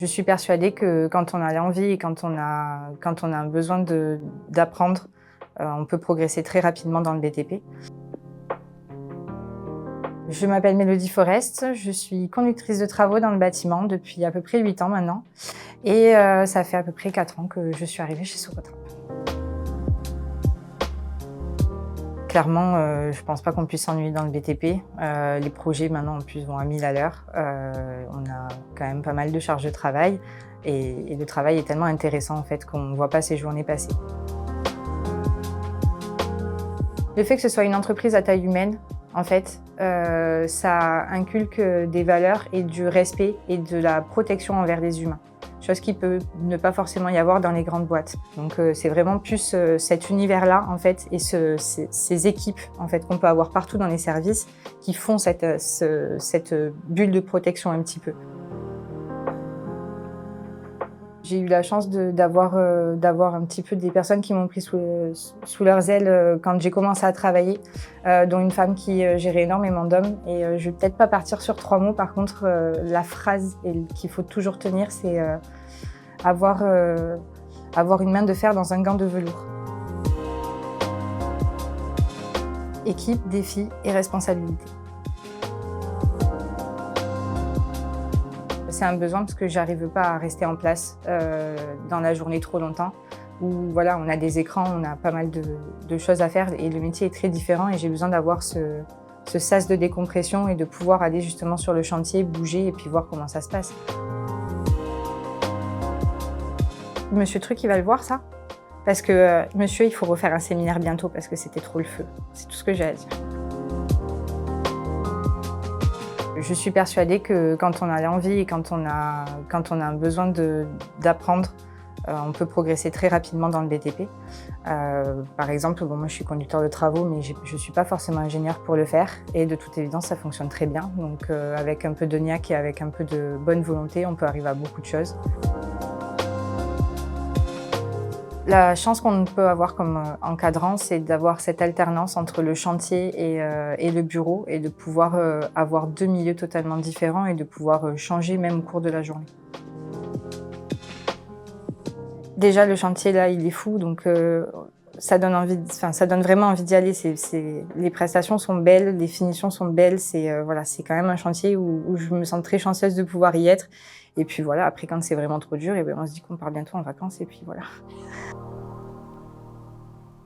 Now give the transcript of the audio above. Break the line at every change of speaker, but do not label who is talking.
Je suis persuadée que quand on a l'envie et quand on a un besoin d'apprendre, on peut progresser très rapidement dans le BTP. Je m'appelle Mélodie Forest, je suis conductrice de travaux dans le bâtiment depuis à peu près 8 ans maintenant et ça fait à peu près 4 ans que je suis arrivée chez Socotram. Clairement, je pense pas qu'on puisse s'ennuyer dans le BTP. Les projets maintenant en plus vont à 1000 à l'heure. On a quand même pas mal de charges de travail et le travail est tellement intéressant en fait qu'on ne voit pas ces journées passer. Le fait que ce soit une entreprise à taille humaine, en fait, ça inculque des valeurs et du respect et de la protection envers les humains. Chose qui peut ne pas forcément y avoir dans les grandes boîtes. Donc c'est vraiment plus cet univers-là en fait et ces équipes en fait qu'on peut avoir partout dans les services qui font cette bulle de protection un petit peu. J'ai eu la chance d'avoir un petit peu des personnes qui m'ont pris sous leurs ailes quand j'ai commencé à travailler, dont une femme qui gérait énormément d'hommes. Et je vais peut-être pas partir sur 3 mots, par contre, la phrase qu'il faut toujours tenir, c'est avoir une main de fer dans un gant de velours. Équipe, défi et responsabilité. C'est un besoin parce que j'arrive pas à rester en place dans la journée trop longtemps. Où voilà, on a des écrans, on a pas mal de choses à faire et le métier est très différent et j'ai besoin d'avoir ce sas de décompression et de pouvoir aller justement sur le chantier, bouger et puis voir comment ça se passe. Monsieur Truc, il va le voir ça? Parce que monsieur, il faut refaire un séminaire bientôt parce que c'était trop le feu. C'est tout ce que j'ai à dire. Je suis persuadée que quand on a l'envie et quand on a un besoin d'apprendre, on peut progresser très rapidement dans le BTP. Par exemple, moi je suis conducteur de travaux, mais je ne suis pas forcément ingénieur pour le faire. Et de toute évidence, ça fonctionne très bien. Donc avec un peu de niaque et avec un peu de bonne volonté, on peut arriver à beaucoup de choses. La chance qu'on peut avoir comme encadrant, c'est d'avoir cette alternance entre le chantier et le bureau et de pouvoir avoir 2 milieux totalement différents et de pouvoir changer même au cours de la journée. Déjà, le chantier, là, il est fou, donc ça donne vraiment envie d'y aller. Les prestations sont belles, les finitions sont belles. Voilà, c'est quand même un chantier où je me sens très chanceuse de pouvoir y être. Et puis voilà, après, quand c'est vraiment trop dur, et ben, on se dit qu'on part bientôt en vacances et puis voilà.